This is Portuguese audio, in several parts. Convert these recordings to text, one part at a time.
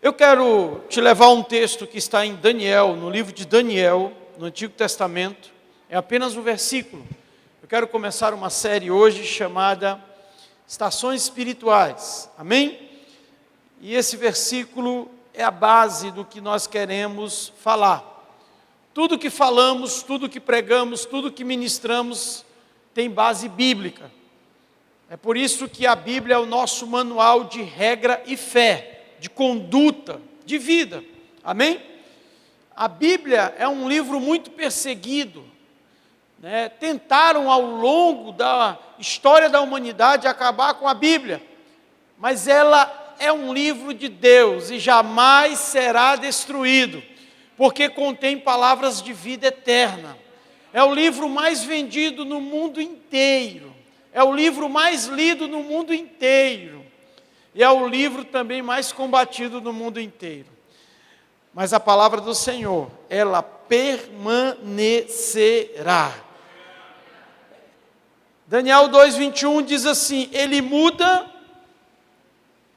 Eu quero te levar a um texto que está em Daniel, no livro de Daniel, no Antigo Testamento. É apenas um versículo. Eu quero começar uma série hoje chamada Estações Espirituais. Amém? E esse versículo é a base do que nós queremos falar. Tudo que falamos, tudo que pregamos, tudo que ministramos tem base bíblica. É por isso que a Bíblia é o nosso manual de regra e fé, de conduta, de vida. Amém? A Bíblia é um livro muito perseguido. Tentaram ao longo da história da humanidade acabar com a Bíblia, mas ela é um livro de Deus e jamais será destruído, porque contém palavras de vida eterna. É o livro mais vendido no mundo inteiro, é o livro mais lido no mundo inteiro, e é o livro também mais combatido no mundo inteiro. Mas a palavra do Senhor, ela permanecerá. Daniel 2:21 diz assim: Ele muda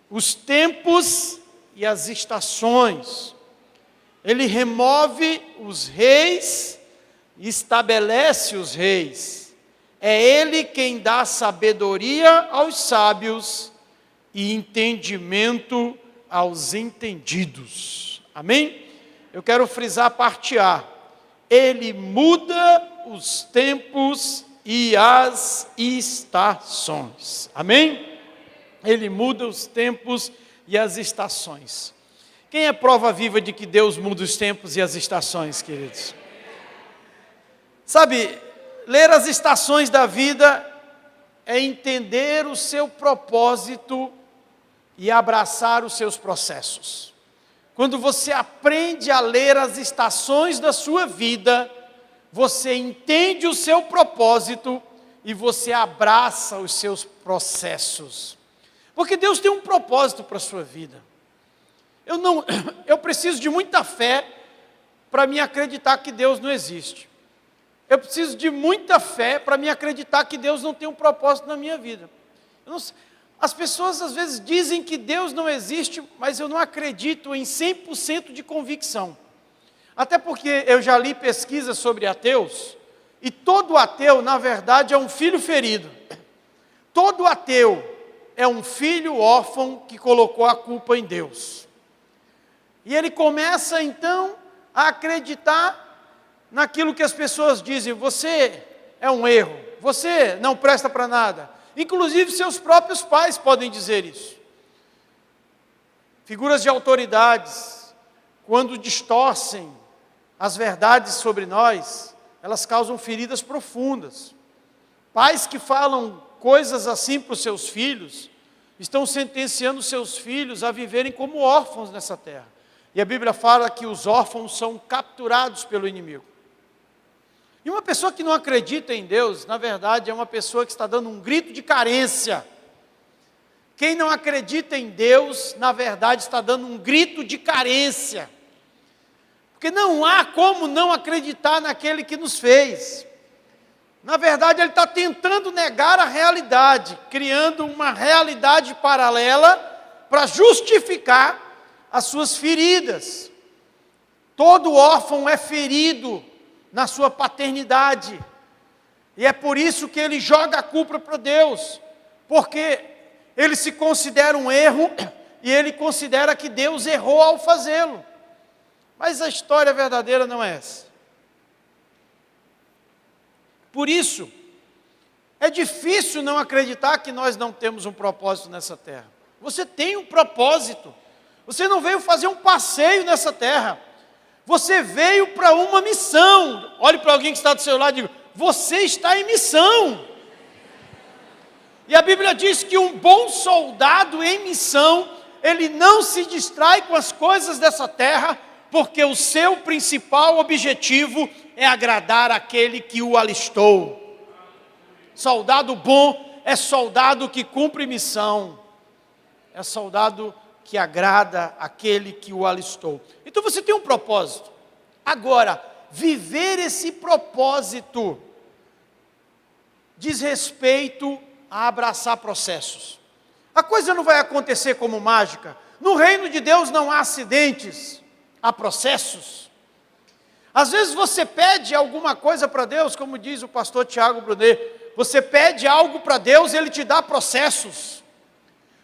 os tempos e as estações. Ele remove os reis e estabelece os reis. É Ele quem dá sabedoria aos sábios e entendimento aos entendidos. Amém? Eu quero frisar a parte A. Ele muda os tempos e as estações. Amém? Ele muda os tempos e as estações. Quem é prova viva de que Deus muda os tempos e as estações, queridos? Sabe, ler as estações da vida é entender o seu propósito e abraçar os seus processos. Quando você aprende a ler as estações da sua vida, você entende o seu propósito e você abraça os seus processos. Porque Deus tem um propósito para a sua vida. Eu preciso de muita fé para me acreditar que Deus não existe. Eu preciso de muita fé para me acreditar que Deus não tem um propósito na minha vida. As pessoas às vezes dizem que Deus não existe, mas eu não acredito em 100% de convicção. Até porque eu já li pesquisas sobre ateus, e todo ateu, na verdade, é um filho ferido. Todo ateu é um filho órfão que colocou a culpa em Deus. E ele começa, então, a acreditar naquilo que as pessoas dizem: você é um erro, você não presta para nada. Inclusive, seus próprios pais podem dizer isso. Figuras de autoridades, quando distorcem as verdades sobre nós, elas causam feridas profundas. Pais que falam coisas assim para os seus filhos, estão sentenciando seus filhos a viverem como órfãos nessa terra. E a Bíblia fala que os órfãos são capturados pelo inimigo. E uma pessoa que não acredita em Deus, na verdade, é uma pessoa que está dando um grito de carência. Quem não acredita em Deus, na verdade, está dando um grito de carência. Porque não há como não acreditar naquele que nos fez. Na verdade, ele está tentando negar a realidade, criando uma realidade paralela para justificar as suas feridas. Todo órfão é ferido na sua paternidade. E é por isso que ele joga a culpa para Deus. Porque ele se considera um erro e ele considera que Deus errou ao fazê-lo. Mas a história verdadeira não é essa. Por isso, é difícil não acreditar que nós não temos um propósito nessa terra. Você tem um propósito. Você não veio fazer um passeio nessa terra. Você veio para uma missão. Olhe para alguém que está do seu lado e diga: você está em missão. E a Bíblia diz que um bom soldado em missão, ele não se distrai com as coisas dessa terra, porque o seu principal objetivo é agradar aquele que o alistou. Soldado bom é soldado que cumpre missão, é soldado que agrada aquele que o alistou. Então você tem um propósito. Agora, viver esse propósito diz respeito a abraçar processos. A coisa não vai acontecer como mágica. No reino de Deus não há acidentes, há processos. Às vezes você pede alguma coisa para Deus, como diz o pastor Tiago Brunet, você pede algo para Deus, Ele te dá processos.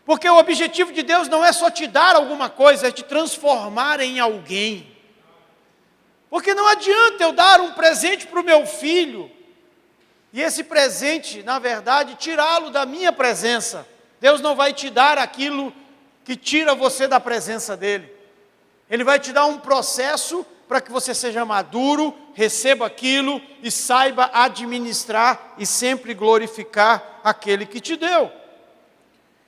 Porque o objetivo de Deus não é só te dar alguma coisa, é te transformar em alguém. Porque não adianta eu dar um presente para o meu filho, e esse presente, na verdade, tirá-lo da minha presença. Deus não vai te dar aquilo que tira você da presença dEle. Ele vai te dar um processo para que você seja maduro, receba aquilo e saiba administrar e sempre glorificar aquele que te deu.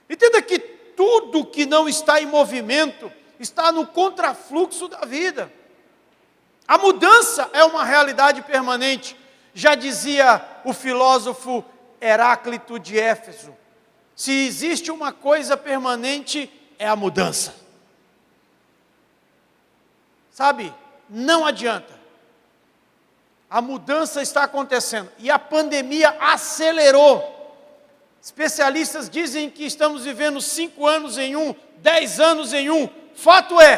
Entenda que tudo que não está em movimento está no contrafluxo da vida. A mudança é uma realidade permanente. Já dizia o filósofo Heráclito de Éfeso, se existe uma coisa permanente, é a mudança. Sabe, não adianta. A mudança está acontecendo e a pandemia acelerou. Especialistas dizem que estamos vivendo 5 anos em um, 10 anos em um. Fato é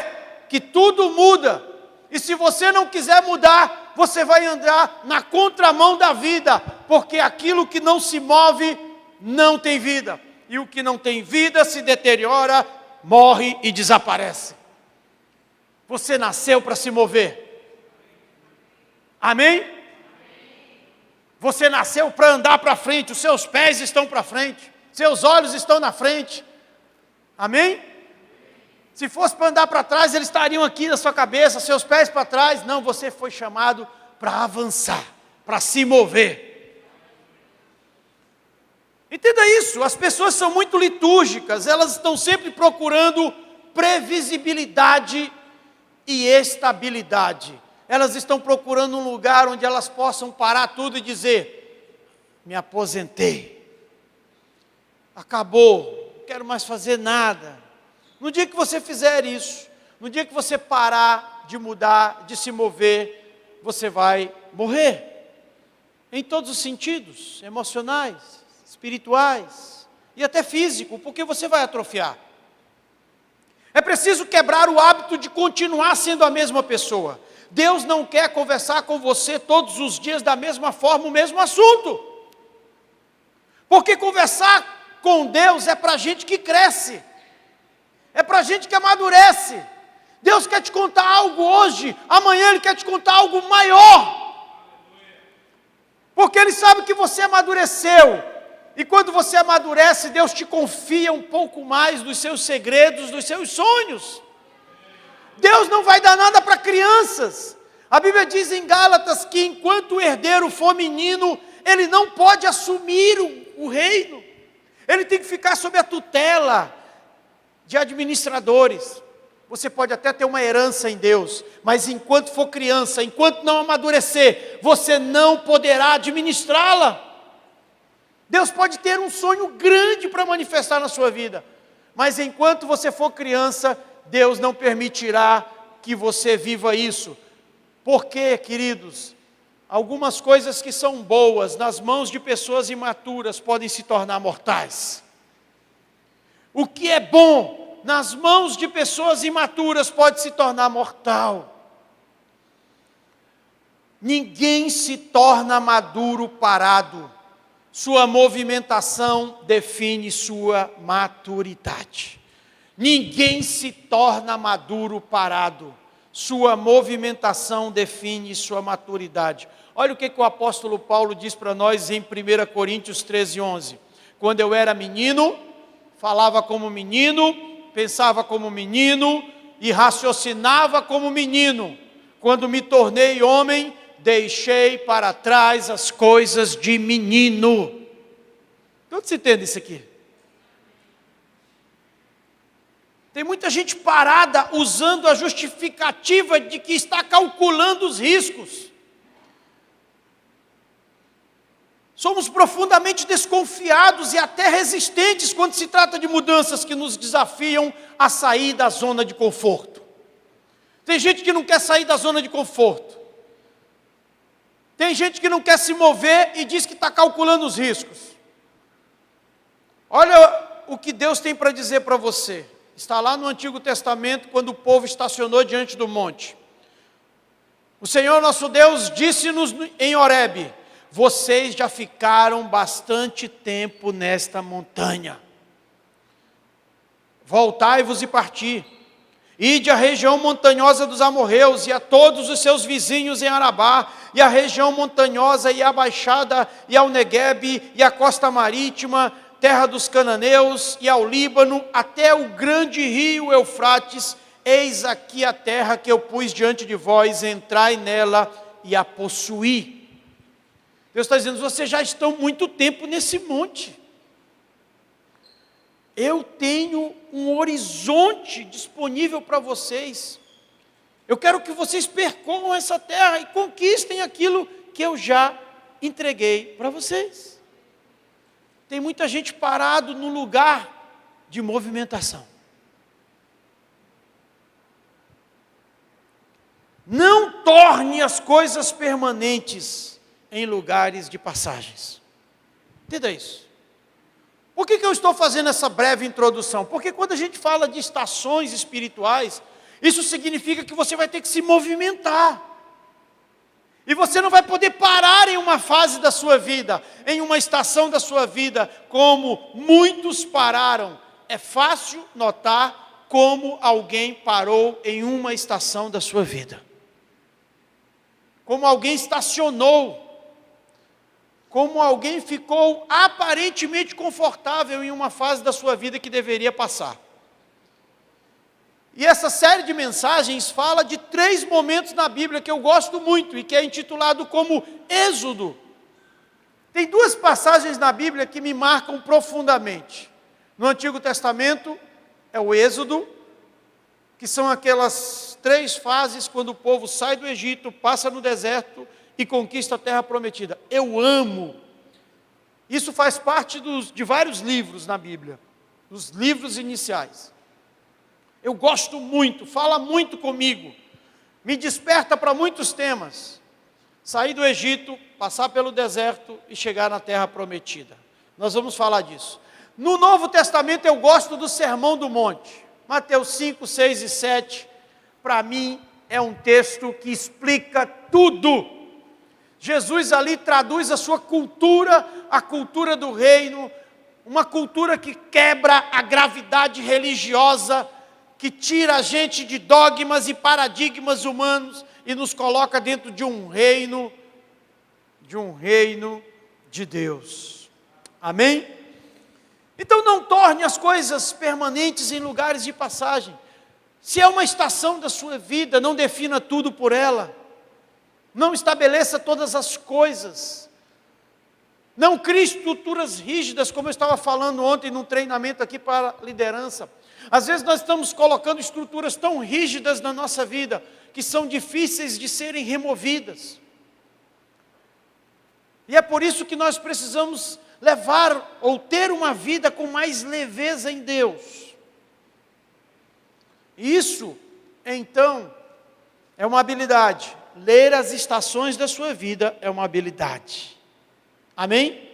que tudo muda. E se você não quiser mudar, você vai andar na contramão da vida, porque aquilo que não se move não tem vida. E o que não tem vida se deteriora, morre e desaparece. Você nasceu para se mover. Amém? Você nasceu para andar para frente, os seus pés estão para frente, seus olhos estão na frente. Amém? Se fosse para andar para trás, eles estariam aqui na sua cabeça, seus pés para trás. Não, você foi chamado para avançar, para se mover. Entenda isso, as pessoas são muito litúrgicas, elas estão sempre procurando previsibilidade e estabilidade. Elas estão procurando um lugar onde elas possam parar tudo e dizer: me aposentei, acabou, não quero mais fazer nada. No dia que você fizer isso, no dia que você parar de mudar, de se mover, você vai morrer, em todos os sentidos, emocionais, espirituais e até físico, porque você vai atrofiar. É preciso quebrar o hábito de continuar sendo a mesma pessoa. Deus não quer conversar com você todos os dias da mesma forma, o mesmo assunto. Porque conversar com Deus é para gente que cresce. É para gente que amadurece. Deus quer te contar algo hoje, amanhã Ele quer te contar algo maior. Porque Ele sabe que você amadureceu. E quando você amadurece, Deus te confia um pouco mais dos seus segredos, dos seus sonhos. Deus não vai dar nada para crianças. A Bíblia diz em Gálatas que enquanto o herdeiro for menino, ele não pode assumir o reino. Ele tem que ficar sob a tutela de administradores. Você pode até ter uma herança em Deus, mas enquanto for criança, enquanto não amadurecer, você não poderá administrá-la. Deus pode ter um sonho grande para manifestar na sua vida, mas enquanto você for criança, Deus não permitirá que você viva isso. Porque, queridos, algumas coisas que são boas nas mãos de pessoas imaturas podem se tornar mortais. O que é bom nas mãos de pessoas imaturas pode se tornar mortal. Ninguém se torna maduro parado. Sua movimentação define sua maturidade. Ninguém se torna maduro parado. Sua movimentação define sua maturidade. Olha o que o apóstolo Paulo diz para nós em 1 Coríntios 13:11. Quando eu era menino, falava como menino, pensava como menino e raciocinava como menino. Quando me tornei homem, deixei para trás as coisas de menino. Quanto se entende isso aqui? Tem muita gente parada usando a justificativa de que está calculando os riscos. Somos profundamente desconfiados e até resistentes quando se trata de mudanças que nos desafiam a sair da zona de conforto. Tem gente que não quer sair da zona de conforto. Tem gente que não quer se mover e diz que está calculando os riscos. Olha o que Deus tem para dizer para você. está lá no Antigo Testamento, quando o povo estacionou diante do monte. O Senhor nosso Deus disse-nos em Horebe: vocês já ficaram bastante tempo nesta montanha. Voltai-vos e parti. Ide à região montanhosa dos amorreus e a todos os seus vizinhos em Arabá, e à região montanhosa e à baixada, e ao Neguebe, e à costa marítima, terra dos cananeus, e ao Líbano, até o grande rio Eufrates. Eis aqui a terra que eu pus diante de vós, entrai nela e a possuí. Deus está dizendo: vocês já estão muito tempo nesse monte. Eu tenho um horizonte disponível para vocês. Eu quero que vocês percorram essa terra e conquistem aquilo que eu já entreguei para vocês. Tem muita gente parado no lugar de movimentação. Não torne as coisas permanentes em lugares de passagens. Entenda isso. Por que eu estou fazendo essa breve introdução? Porque quando a gente fala de estações espirituais, isso significa que você vai ter que se movimentar. E você não vai poder parar em uma fase da sua vida, em uma estação da sua vida, como muitos pararam. É fácil notar como alguém parou em uma estação da sua vida. Como alguém estacionou. Como alguém ficou aparentemente confortável em uma fase da sua vida que deveria passar. E essa série de mensagens fala de 3 momentos na Bíblia que eu gosto muito e que é intitulado como Êxodo. Tem 2 passagens na Bíblia que me marcam profundamente. No Antigo Testamento é o Êxodo, que são aquelas 3 fases quando o povo sai do Egito, passa no deserto e conquista a terra prometida. Eu amo. Isso faz parte de vários livros na Bíblia, dos livros iniciais. Eu gosto muito, fala muito comigo, me desperta para muitos temas. Sair do Egito, passar pelo deserto e chegar na terra prometida. Nós vamos falar disso. No Novo Testamento eu gosto do Sermão do Monte. Mateus 5, 6 e 7, para mim é um texto que explica tudo. Jesus ali traduz a sua cultura, a cultura do reino, uma cultura que quebra a gravidade religiosa, que tira a gente de dogmas e paradigmas humanos e nos coloca dentro de um reino de Deus. Amém? Então não torne as coisas permanentes em lugares de passagem. Se é uma estação da sua vida, não defina tudo por ela. Não estabeleça todas as coisas. Não crie estruturas rígidas, como eu estava falando ontem num treinamento aqui para liderança. Às vezes nós estamos colocando estruturas tão rígidas na nossa vida, que são difíceis de serem removidas. E é por isso que nós precisamos levar ou ter uma vida com mais leveza em Deus. Isso, então, é uma habilidade. Ler as estações da sua vida é uma habilidade. Amém?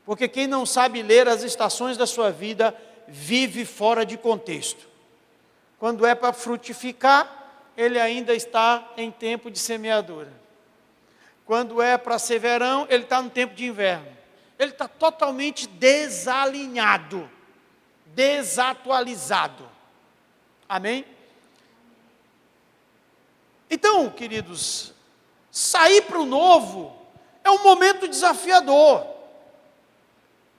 Porque quem não sabe ler as estações da sua vida, vive fora de contexto. Quando é para frutificar, ele ainda está em tempo de semeadura. Quando é para ser verão, ele está no tempo de inverno. Ele está totalmente desalinhado, desatualizado. Amém? Então, queridos, sair para o novo é um momento desafiador,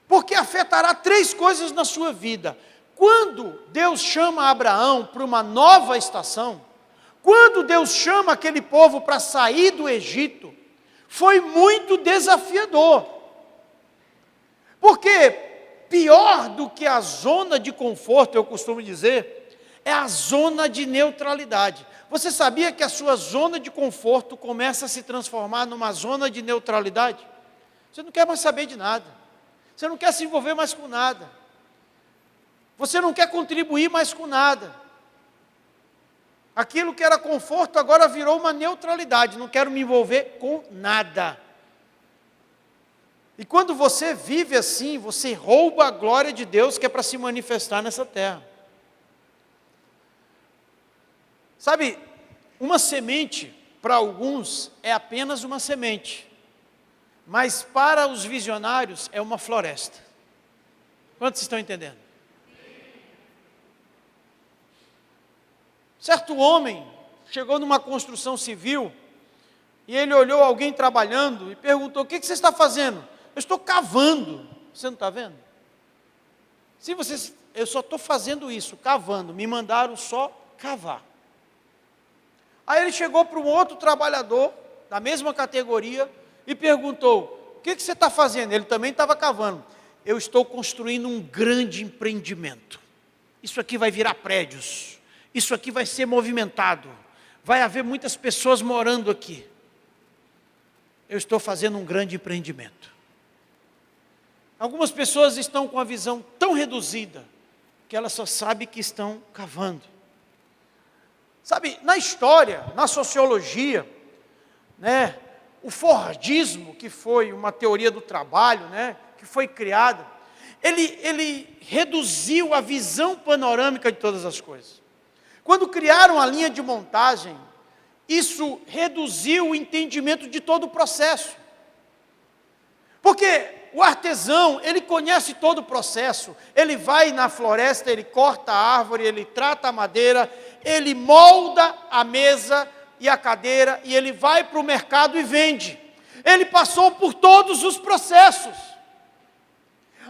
porque afetará 3 coisas na sua vida. Quando Deus chama Abraão para uma nova estação, quando Deus chama aquele povo para sair do Egito, foi muito desafiador, porque pior do que a zona de conforto, eu costumo dizer, é a zona de neutralidade. Você sabia que a sua zona de conforto começa a se transformar numa zona de neutralidade? Você não quer mais saber de nada. Você não quer se envolver mais com nada. Você não quer contribuir mais com nada. Aquilo que era conforto agora virou uma neutralidade. Não quero me envolver com nada. E quando você vive assim, você rouba a glória de Deus que é para se manifestar nessa terra. Sabe, uma semente, para alguns, é apenas uma semente, mas para os visionários é uma floresta. Quantos estão entendendo? Certo homem chegou numa construção civil e ele olhou alguém trabalhando e perguntou: o que você está fazendo? Eu estou cavando. Você não está vendo? Se vocês, eu só estou fazendo isso, cavando. Me mandaram só cavar. Aí ele chegou para um outro trabalhador da mesma categoria e perguntou: o que você está fazendo? Ele também estava cavando. Eu estou construindo um grande empreendimento. Isso aqui vai virar prédios. Isso aqui vai ser movimentado. Vai haver muitas pessoas morando aqui. Eu estou fazendo um grande empreendimento. Algumas pessoas estão com a visão tão reduzida que elas só sabem que estão cavando. Sabe, na história, na sociologia, né, o Fordismo, que foi uma teoria do trabalho, né, que foi criada, ele reduziu a visão panorâmica de todas as coisas. Quando criaram a linha de montagem, isso reduziu o entendimento de todo o processo. Porque o artesão, ele conhece todo o processo, ele vai na floresta, ele corta a árvore, ele trata a madeira, ele molda a mesa e a cadeira, e ele vai para o mercado e vende. Ele passou por todos os processos.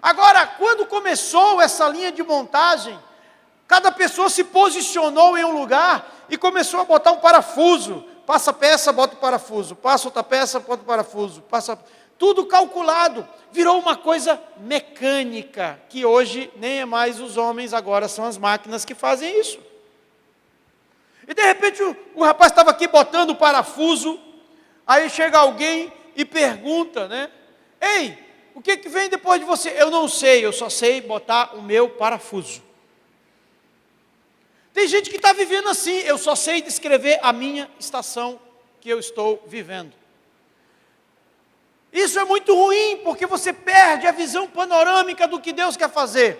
Agora, quando começou essa linha de montagem, cada pessoa se posicionou em um lugar e começou a botar um parafuso. Passa a peça, bota o parafuso. Passa outra peça, bota o parafuso. Passa tudo calculado. Virou uma coisa mecânica, que hoje nem é mais os homens, agora são as máquinas que fazem isso. E de repente o rapaz estava aqui botando o parafuso, aí chega alguém e pergunta, né? Ei, o que vem depois de você? Eu não sei, eu só sei botar o meu parafuso. Tem gente que está vivendo assim: eu só sei descrever a minha estação que eu estou vivendo. Isso é muito ruim, porque você perde a visão panorâmica do que Deus quer fazer.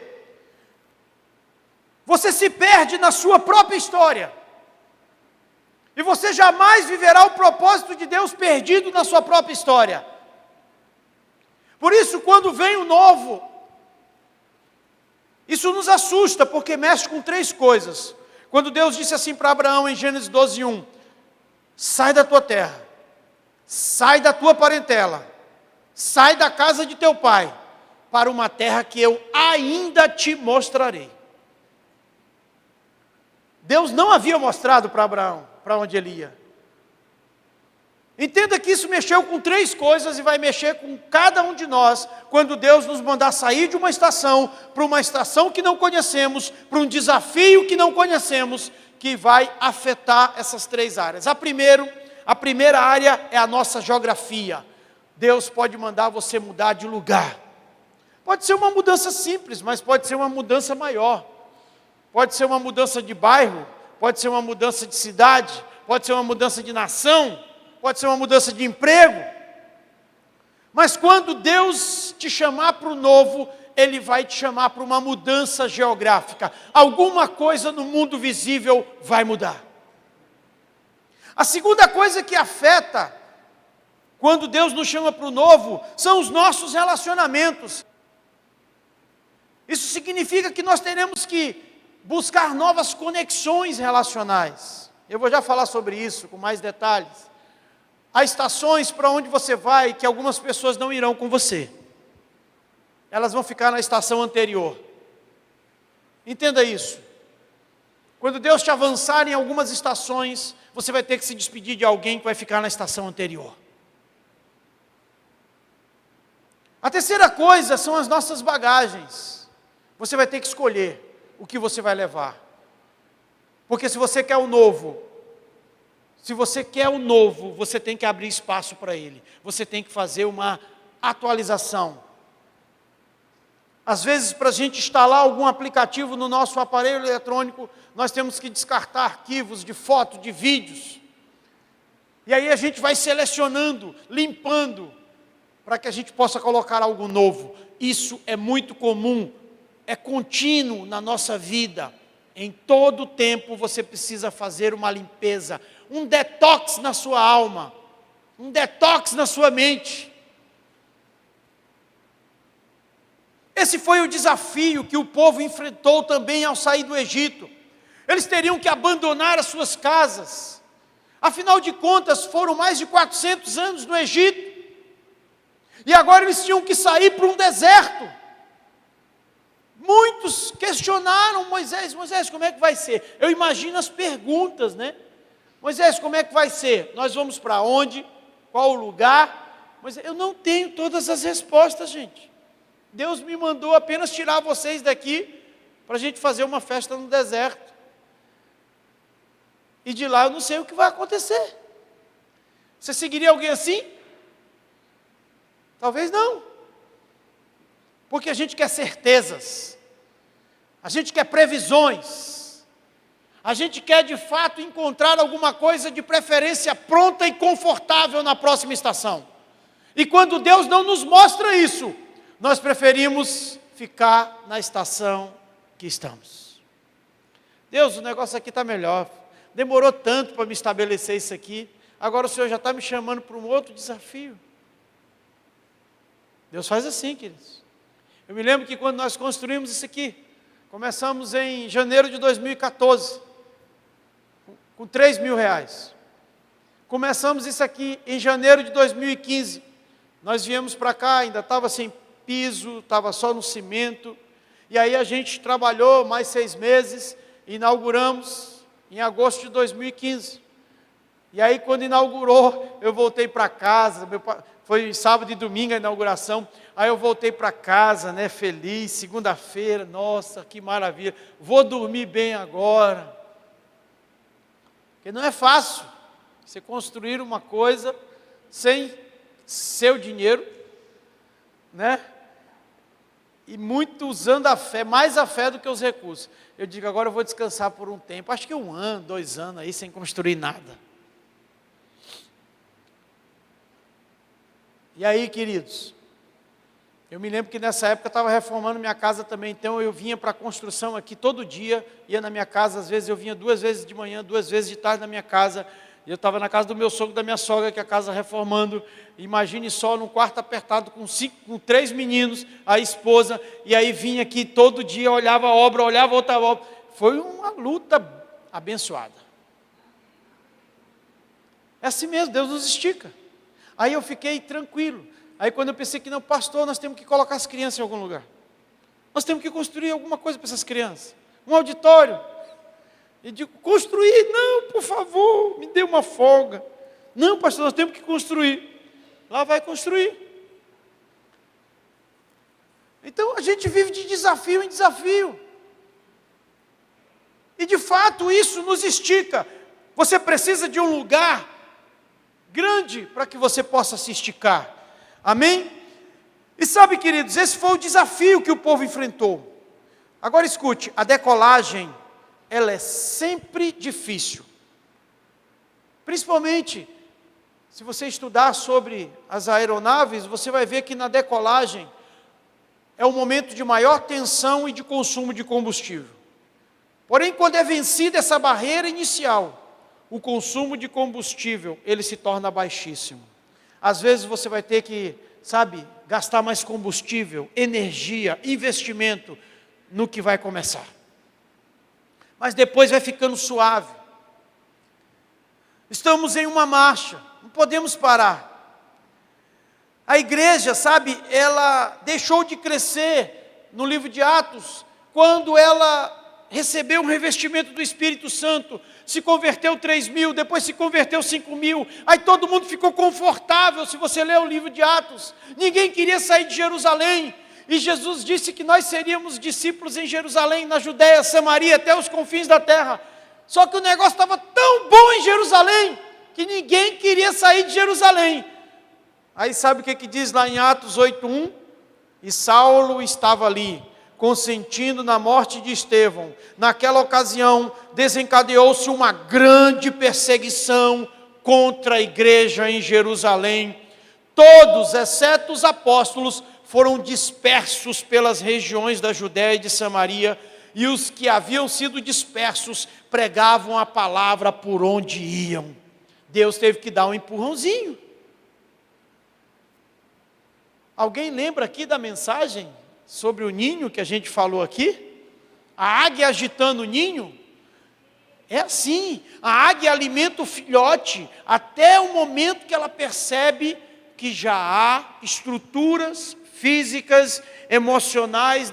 Você se perde na sua própria história. E você jamais viverá o propósito de Deus perdido na sua própria história. Por isso, quando vem o novo, isso nos assusta, porque mexe com três coisas. Quando Deus disse assim para Abraão em Gênesis 12:1, sai da tua terra, sai da tua parentela, sai da casa de teu pai, para uma terra que eu ainda te mostrarei. Deus não havia mostrado para Abraão para onde ele ia. Entenda que isso mexeu com três coisas e vai mexer com cada um de nós, quando Deus nos mandar sair de uma estação, para uma estação que não conhecemos, para um desafio que não conhecemos, que vai afetar essas três áreas. A primeira área é a nossa geografia. Deus pode mandar você mudar de lugar. Pode ser uma mudança simples, mas pode ser uma mudança maior. Pode ser uma mudança de bairro, pode ser uma mudança de cidade, pode ser uma mudança de nação, pode ser uma mudança de emprego. Mas quando Deus te chamar para o novo, Ele vai te chamar para uma mudança geográfica. Alguma coisa no mundo visível vai mudar. A segunda coisa que afeta, quando Deus nos chama para o novo, são os nossos relacionamentos. Isso significa que nós teremos que buscar novas conexões relacionais. Eu vou já falar sobre isso com mais detalhes. Há estações para onde você vai que algumas pessoas não irão com você. Elas vão ficar na estação anterior. Entenda isso. Quando Deus te avançar em algumas estações, você vai ter que se despedir de alguém que vai ficar na estação anterior. A terceira coisa são as nossas bagagens. Você vai ter que escolher o que você vai levar. Porque se você quer o novo, você tem que abrir espaço para ele. Você tem que fazer uma atualização. Às vezes, para a gente instalar algum aplicativo no nosso aparelho eletrônico, nós temos que descartar arquivos de foto, de vídeos. E aí a gente vai selecionando, limpando, para que a gente possa colocar algo novo. Isso é muito comum, é contínuo na nossa vida. Em todo tempo você precisa fazer uma limpeza, um detox na sua alma, um detox na sua mente. Esse foi o desafio que o povo enfrentou também ao sair do Egito. Eles teriam que abandonar as suas casas. Afinal de contas, foram mais de 400 anos no Egito. E agora eles tinham que sair para um deserto. Muitos questionaram Moisés: Moisés, como é que vai ser? Eu imagino as perguntas, né? Moisés, como é que vai ser? Nós vamos para onde? Qual o lugar? Mas eu não tenho todas as respostas, gente. Deus me mandou apenas tirar vocês daqui para a gente fazer uma festa no deserto. E de lá eu não sei o que vai acontecer. Você seguiria alguém assim? Talvez não. Porque a gente quer certezas. A gente quer previsões. A gente quer de fato encontrar alguma coisa de preferência pronta e confortável na próxima estação. E quando Deus não nos mostra isso, nós preferimos ficar na estação que estamos. Deus, o negócio aqui está melhor. Demorou tanto para me estabelecer isso aqui. Agora o Senhor já está me chamando para um outro desafio. Deus faz assim, queridos. Eu me lembro que quando nós construímos isso aqui, começamos em janeiro de 2014, com R$3.000. Começamos isso aqui em janeiro de 2015. Nós viemos para cá, ainda estava sem piso, estava só no cimento. E aí a gente trabalhou mais 6 meses, inauguramos em agosto de 2015. E aí quando inaugurou, eu voltei para casa, foi sábado e domingo a inauguração, aí eu voltei para casa, né, feliz, segunda-feira, nossa, que maravilha, vou dormir bem agora. Porque não é fácil você construir uma coisa sem seu dinheiro, né? E muito usando a fé, mais a fé do que os recursos. Eu digo, agora eu vou descansar por um tempo, acho que 1 ano, 2 anos aí, sem construir nada. E aí, queridos, eu me lembro que nessa época eu estava reformando minha casa também, então eu vinha para a construção aqui todo dia, ia na minha casa, às vezes eu vinha 2 vezes de manhã, 2 vezes de tarde na minha casa, e eu estava na casa do meu sogro, da minha sogra, que é a casa reformando. Imagine só, num quarto apertado com 3 meninos, a esposa, e aí vinha aqui todo dia, olhava a obra, olhava outra obra. Foi uma luta abençoada. É assim mesmo, Deus nos estica. Aí eu fiquei tranquilo. Aí quando eu pensei que não, pastor, nós temos que colocar as crianças em algum lugar. Nós temos que construir alguma coisa para essas crianças. Um auditório. E digo, construir? Não, por favor, me dê uma folga. Não, pastor, nós temos que construir. Lá vai construir. Então a gente vive de desafio em desafio. E de fato isso nos estica. Você precisa de um lugar grande para que você possa se esticar. Amém? E sabe, queridos, esse foi o desafio que o povo enfrentou. Agora escute, a decolagem, ela é sempre difícil. Principalmente, se você estudar sobre as aeronaves, você vai ver que na decolagem é o momento de maior tensão e de consumo de combustível. Porém, quando é vencida essa barreira inicial, o consumo de combustível, ele se torna baixíssimo. Às vezes você vai ter que, gastar mais combustível, energia, investimento no que vai começar. Mas depois vai ficando suave. Estamos em uma marcha, não podemos parar. A igreja, ela deixou de crescer no livro de Atos, quando ela recebeu um revestimento do Espírito Santo, se converteu 3.000, depois se converteu 5.000, aí todo mundo ficou confortável. Se você ler o livro de Atos, ninguém queria sair de Jerusalém, e Jesus disse que nós seríamos discípulos em Jerusalém, na Judéia, Samaria, até os confins da terra. Só que o negócio estava tão bom em Jerusalém, que ninguém queria sair de Jerusalém. Aí sabe o que diz lá em Atos 8:1? E Saulo estava ali, consentindo na morte de Estevão. Naquela ocasião, desencadeou-se uma grande perseguição contra a igreja em Jerusalém. Todos, exceto os apóstolos, foram dispersos pelas regiões da Judéia e de Samaria, e os que haviam sido dispersos pregavam a palavra por onde iam. Deus teve que dar um empurrãozinho. Alguém lembra aqui da mensagem sobre o ninho que a gente falou aqui? A águia agitando o ninho? É assim, a águia alimenta o filhote até o momento que ela percebe que já há estruturas físicas, emocionais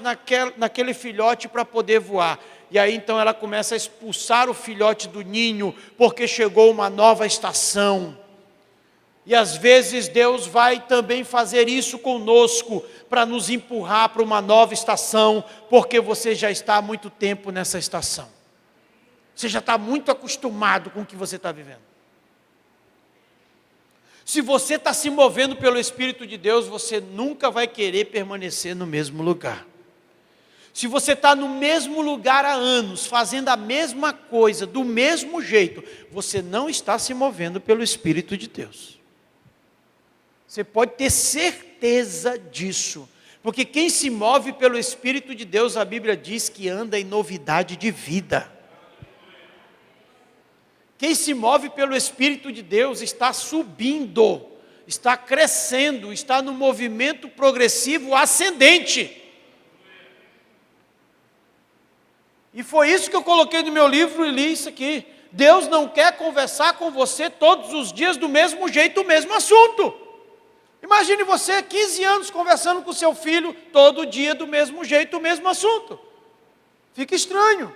naquele filhote para poder voar. E aí então ela começa a expulsar o filhote do ninho, porque chegou uma nova estação. E às vezes Deus vai também fazer isso conosco, para nos empurrar para uma nova estação, porque você já está há muito tempo nessa estação. Você já está muito acostumado com o que você está vivendo. Se você está se movendo pelo Espírito de Deus, você nunca vai querer permanecer no mesmo lugar. Se você está no mesmo lugar há anos, fazendo a mesma coisa, do mesmo jeito, você não está se movendo pelo Espírito de Deus. Você pode ter certeza disso, porque quem se move pelo Espírito de Deus, a Bíblia diz que anda em novidade de vida. Quem se move pelo Espírito de Deus está subindo, está crescendo, está no movimento progressivo ascendente. E foi isso que eu coloquei no meu livro e li isso aqui. Deus não quer conversar com você todos os dias do mesmo jeito, o mesmo assunto. Imagine você 15 anos conversando com seu filho todo dia do mesmo jeito, o mesmo assunto. Fica estranho.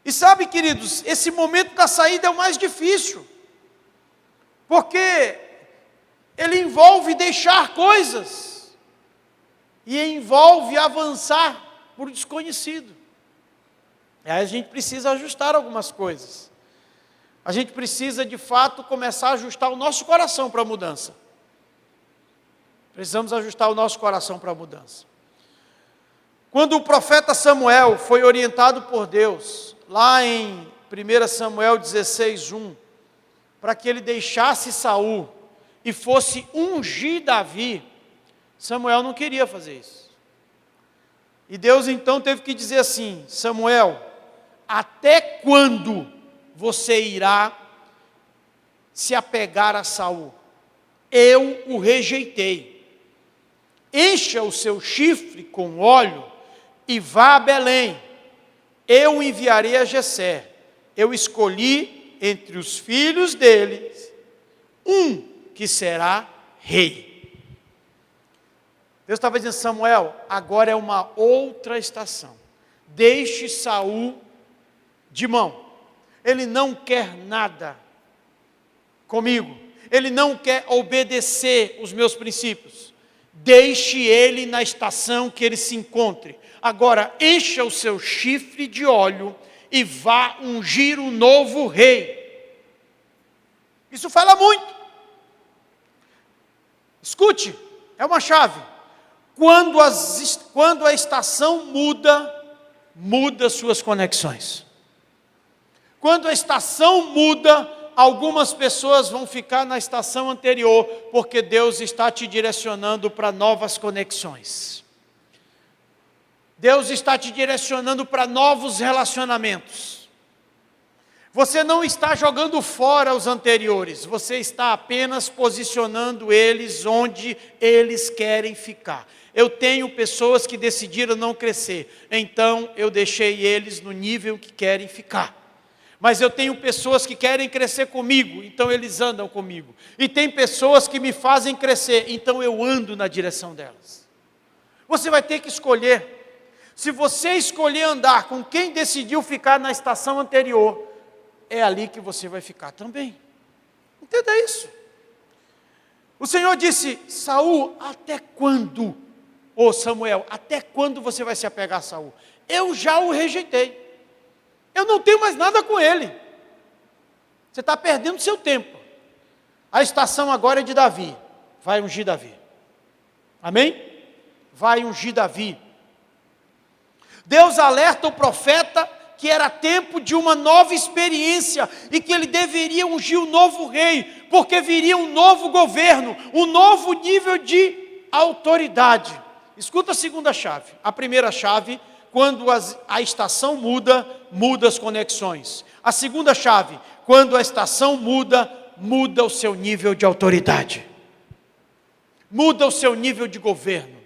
E sabe, queridos, esse momento da saída é o mais difícil, porque ele envolve deixar coisas, e envolve avançar por desconhecido. E aí a gente precisa ajustar algumas coisas. A gente precisa, de fato, começar a ajustar o nosso coração para a mudança. Precisamos ajustar o nosso coração para a mudança. Quando o profeta Samuel foi orientado por Deus, lá em 1 Samuel 16:1, para que ele deixasse Saul e fosse ungir Davi, Samuel não queria fazer isso. E Deus então teve que dizer assim: Samuel, até quando você irá se apegar a Saul? Eu o rejeitei. Encha o seu chifre com óleo e vá a Belém. Eu enviarei a Jessé. Eu escolhi entre os filhos deles um que será rei. Deus estava dizendo: Samuel, agora é uma outra estação. Deixe Saul de mão. Ele não quer nada comigo. Ele não quer obedecer os meus princípios. Deixe ele na estação que ele se encontre. Agora, encha o seu chifre de óleo e vá ungir um novo rei. Isso fala muito. Escute, é uma chave. Quando a estação muda suas conexões. Quando a estação muda, algumas pessoas vão ficar na estação anterior, porque Deus está te direcionando para novas conexões. Deus está te direcionando para novos relacionamentos. Você não está jogando fora os anteriores, você está apenas posicionando eles onde eles querem ficar. Eu tenho pessoas que decidiram não crescer, então eu deixei eles no nível que querem ficar. Mas eu tenho pessoas que querem crescer comigo, então eles andam comigo. E tem pessoas que me fazem crescer, então eu ando na direção delas. Você vai ter que escolher. Se você escolher andar com quem decidiu ficar na estação anterior, é ali que você vai ficar também. Entenda isso. O Senhor disse: Saul, até quando? Ô Samuel, até quando você vai se apegar a Saul? Eu já o rejeitei. Eu não tenho mais nada com ele. Você está perdendo seu tempo. A estação agora é de Davi. Vai ungir Davi. Amém? Vai ungir Davi. Deus alerta o profeta que era tempo de uma nova experiência e que ele deveria ungir um novo rei, porque viria um novo governo, um novo nível de autoridade. Escuta a segunda chave. A primeira chave, quando a estação muda, muda as conexões. A segunda chave, quando a estação muda, muda o seu nível de autoridade. Muda o seu nível de governo.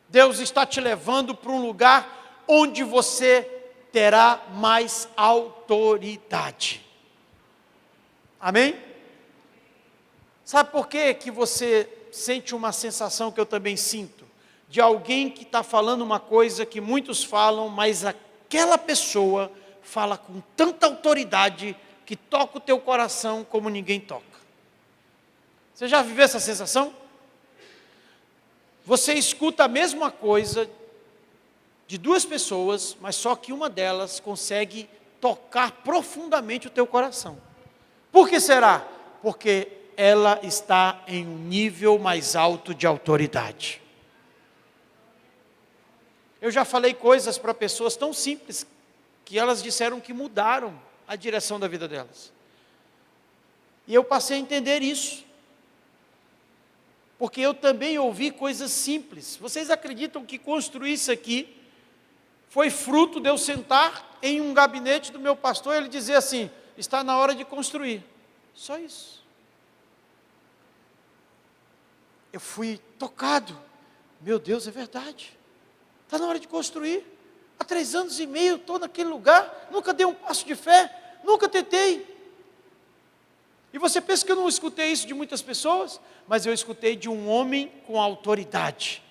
Deus está te levando para um lugar onde você terá mais autoridade. Amém? Sabe por que você sente uma sensação que eu também sinto? De alguém que está falando uma coisa que muitos falam, mas aquela pessoa fala com tanta autoridade que toca o teu coração como ninguém toca. Você já viveu essa sensação? Você escuta a mesma coisa de duas pessoas, mas só que uma delas consegue tocar profundamente o teu coração. Por que será? Porque ela está em um nível mais alto de autoridade. Eu já falei coisas para pessoas tão simples, que elas disseram que mudaram a direção da vida delas. E eu passei a entender isso. Porque eu também ouvi coisas simples. Vocês acreditam que construir isso aqui foi fruto de eu sentar em um gabinete do meu pastor e ele dizer assim, está na hora de construir. Só isso. Eu fui tocado. Meu Deus, é verdade. Está na hora de construir. Há 3 anos e meio estou naquele lugar, nunca dei um passo de fé, nunca tentei. E você pensa que eu não escutei isso de muitas pessoas? Mas eu escutei de um homem com autoridade,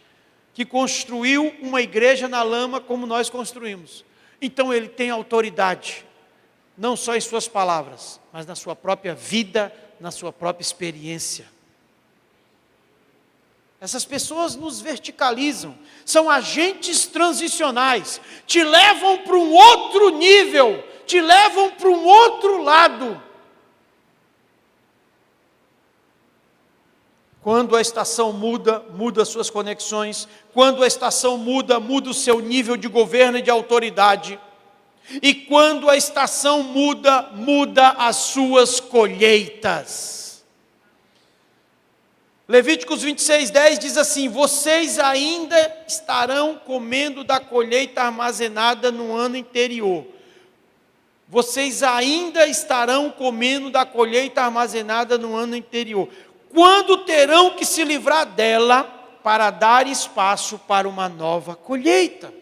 que construiu uma igreja na lama como nós construímos. Então ele tem autoridade, não só em suas palavras, mas na sua própria vida, na sua própria experiência. Essas pessoas nos verticalizam, são agentes transicionais, te levam para um outro nível, te levam para um outro lado. Quando a estação muda, muda as suas conexões. Quando a estação muda, muda o seu nível de governo e de autoridade. E quando a estação muda, muda as suas colheitas. Levíticos 26:10 diz assim, vocês ainda estarão comendo da colheita armazenada no ano anterior. Vocês ainda estarão comendo da colheita armazenada no ano anterior. Quando terão que se livrar dela para dar espaço para uma nova colheita.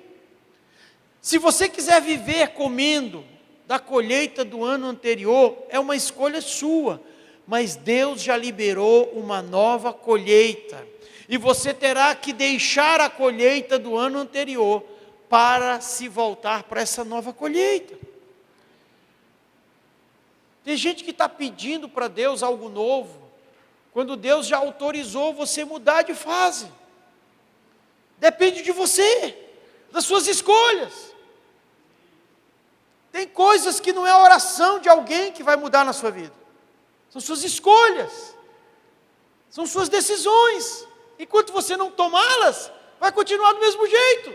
Se você quiser viver comendo da colheita do ano anterior, é uma escolha sua, mas Deus já liberou uma nova colheita, e você terá que deixar a colheita do ano anterior, para se voltar para essa nova colheita. Tem gente que está pedindo para Deus algo novo, quando Deus já autorizou você mudar de fase. Depende de você, das suas escolhas. Tem coisas que não é a oração de alguém que vai mudar na sua vida. São suas escolhas. São suas decisões. Enquanto você não tomá-las, vai continuar do mesmo jeito.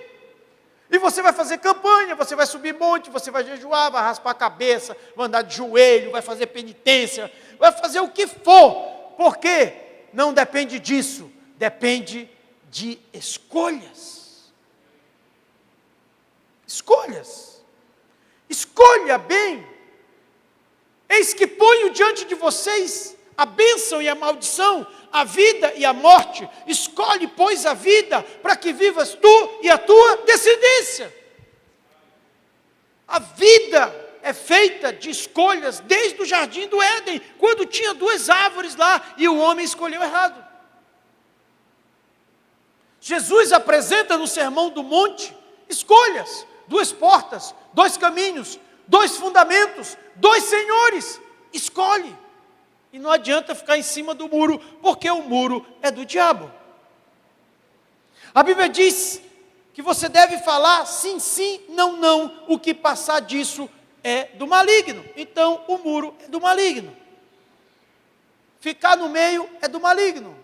E você vai fazer campanha, você vai subir monte, você vai jejuar, vai raspar a cabeça, vai andar de joelho, vai fazer penitência, vai fazer o que for. Por quê? Não depende disso, depende de escolhas. Escolhas. Escolha bem. Eis que ponho diante de vocês a bênção e a maldição, a vida e a morte. Escolhe, pois, a vida, para que vivas tu e a tua descendência. A vida é feita de escolhas desde o jardim do Éden, quando tinha 2 árvores lá e o homem escolheu errado. Jesus apresenta no Sermão do Monte escolhas, 2 portas, 2 caminhos, 2 fundamentos, 2 senhores. Escolhe. E não adianta ficar em cima do muro, porque o muro é do diabo. A Bíblia diz que você deve falar sim, sim, não, não. O que passar disso é do maligno. Então o muro é do maligno. Ficar no meio é do maligno.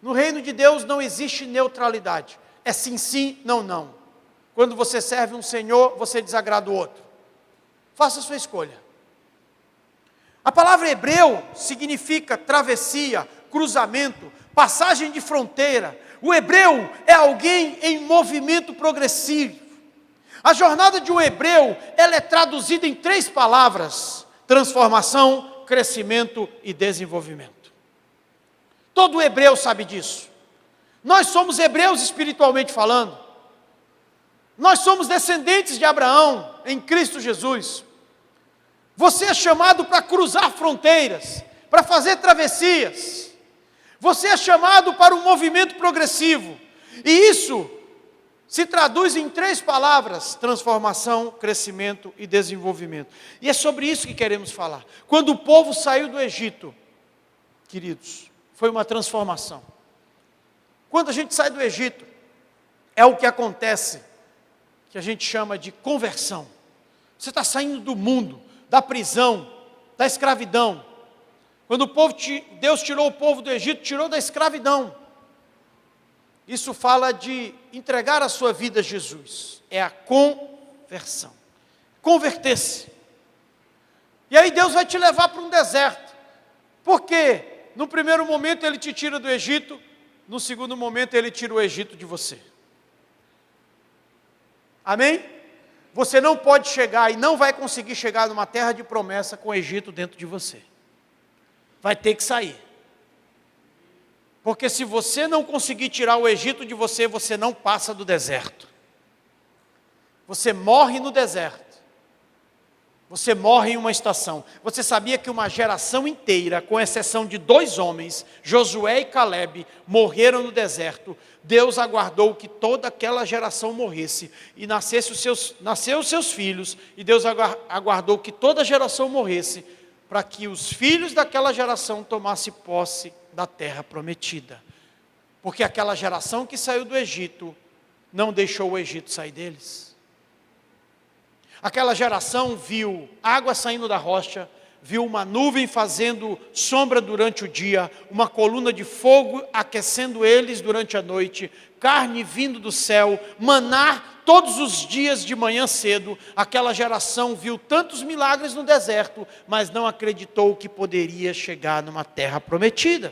No reino de Deus não existe neutralidade. É sim, sim, não, não. Quando você serve um Senhor, você desagrada o outro. Faça a sua escolha. A palavra hebreu significa travessia, cruzamento, passagem de fronteira. O hebreu é alguém em movimento progressivo. A jornada de um hebreu, ela é traduzida em 3 palavras: transformação, crescimento e desenvolvimento. Todo hebreu sabe disso. Nós somos hebreus espiritualmente falando. Nós somos descendentes de Abraão em Cristo Jesus. Você é chamado para cruzar fronteiras, para fazer travessias. Você é chamado para um movimento progressivo. E isso se traduz em 3 palavras: transformação, crescimento e desenvolvimento. E é sobre isso que queremos falar. Quando o povo saiu do Egito, queridos, foi uma transformação. Quando a gente sai do Egito, é o que acontece, que a gente chama de conversão. Você está saindo do mundo, da prisão, da escravidão. Quando Deus tirou o povo do Egito, tirou da escravidão. Isso fala de entregar a sua vida a Jesus. É a conversão. Converter-se. E aí Deus vai te levar para um deserto. Por quê? No primeiro momento Ele te tira do Egito, no segundo momento Ele tira o Egito de você. Amém? Você não pode chegar e não vai conseguir chegar numa terra de promessa com o Egito dentro de você. Vai ter que sair. Porque se você não conseguir tirar o Egito de você, você não passa do deserto. Você morre no deserto. Você morre em uma estação. Você sabia que uma geração inteira, com exceção de 2 homens, Josué e Calebe, morreram no deserto? Deus aguardou que toda aquela geração morresse e nasceu os seus filhos, e Deus aguardou que toda a geração morresse, para que os filhos daquela geração tomassem posse da terra prometida. Porque aquela geração que saiu do Egito, não deixou o Egito sair deles. Aquela geração viu água saindo da rocha, viu uma nuvem fazendo sombra durante o dia, uma coluna de fogo aquecendo eles durante a noite, carne vindo do céu, maná todos os dias de manhã cedo. Aquela geração viu tantos milagres no deserto, mas não acreditou que poderia chegar numa terra prometida.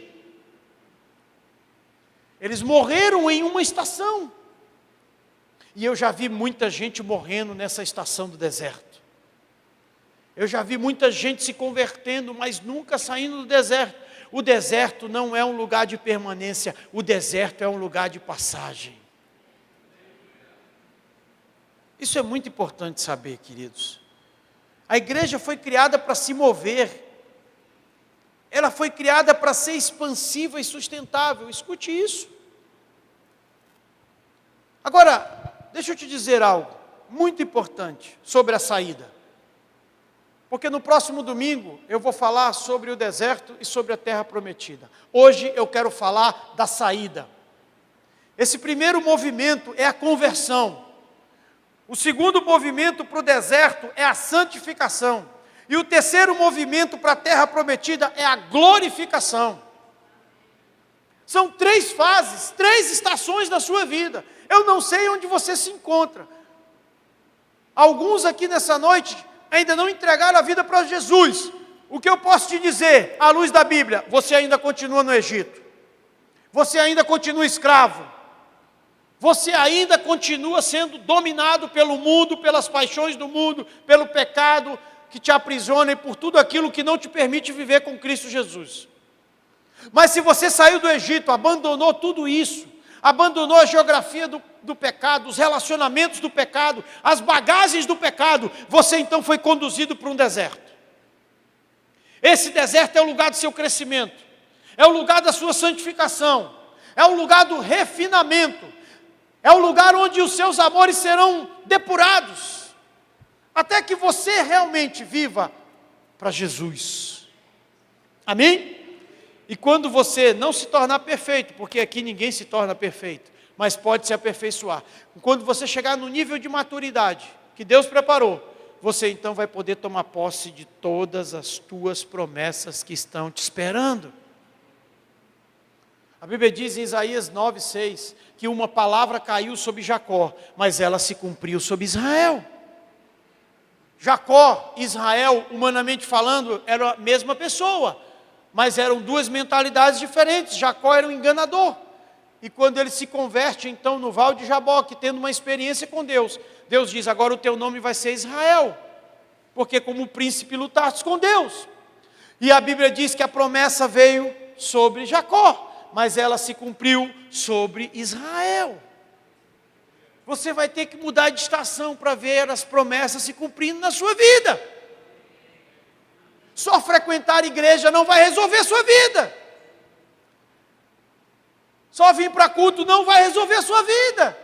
Eles morreram em uma estação. E eu já vi muita gente morrendo nessa estação do deserto. Eu já vi muita gente se convertendo, mas nunca saindo do deserto. O deserto não é um lugar de permanência, o deserto é um lugar de passagem. Isso é muito importante saber, queridos. A igreja foi criada para se mover. Ela foi criada para ser expansiva e sustentável. Escute isso. Agora, deixa eu te dizer algo muito importante sobre a saída. Porque no próximo domingo eu vou falar sobre o deserto e sobre a terra prometida. Hoje eu quero falar da saída. Esse primeiro movimento é a conversão. O segundo movimento para o deserto é a santificação. E o terceiro movimento para a terra prometida é a glorificação. São 3 fases, 3 estações da sua vida. Eu não sei onde você se encontra. Alguns aqui nessa noite ainda não entregaram a vida para Jesus. O que eu posso te dizer, à luz da Bíblia? Você ainda continua no Egito. Você ainda continua escravo. Você ainda continua sendo dominado pelo mundo, pelas paixões do mundo, pelo pecado que te aprisiona e por tudo aquilo que não te permite viver com Cristo Jesus. Mas se você saiu do Egito, abandonou tudo isso, abandonou a geografia do pecado, os relacionamentos do pecado, as bagagens do pecado, você então foi conduzido para um deserto. Esse deserto é o lugar do seu crescimento, é o lugar da sua santificação, é o lugar do refinamento, é o lugar onde os seus amores serão depurados, até que você realmente viva para Jesus. Amém? E quando você não se tornar perfeito, porque aqui ninguém se torna perfeito, mas pode se aperfeiçoar. Quando você chegar no nível de maturidade que Deus preparou, você então vai poder tomar posse de todas as tuas promessas que estão te esperando. A Bíblia diz em Isaías 9:6 que uma palavra caiu sobre Jacó, mas ela se cumpriu sobre Israel. Jacó e Israel, humanamente falando, eram a mesma pessoa, mas eram 2 mentalidades diferentes. Jacó era um enganador, E quando ele se converte, então, no Val de Jaboque, tendo uma experiência com Deus, Deus diz: agora o teu nome vai ser Israel, porque como príncipe lutaste com Deus. E a Bíblia diz que a promessa veio sobre Jacó, mas ela se cumpriu sobre Israel. Você vai ter que mudar de estação para ver as promessas se cumprindo na sua vida. Só frequentar a igreja não vai resolver a sua vida. Só vir para culto não vai resolver a sua vida.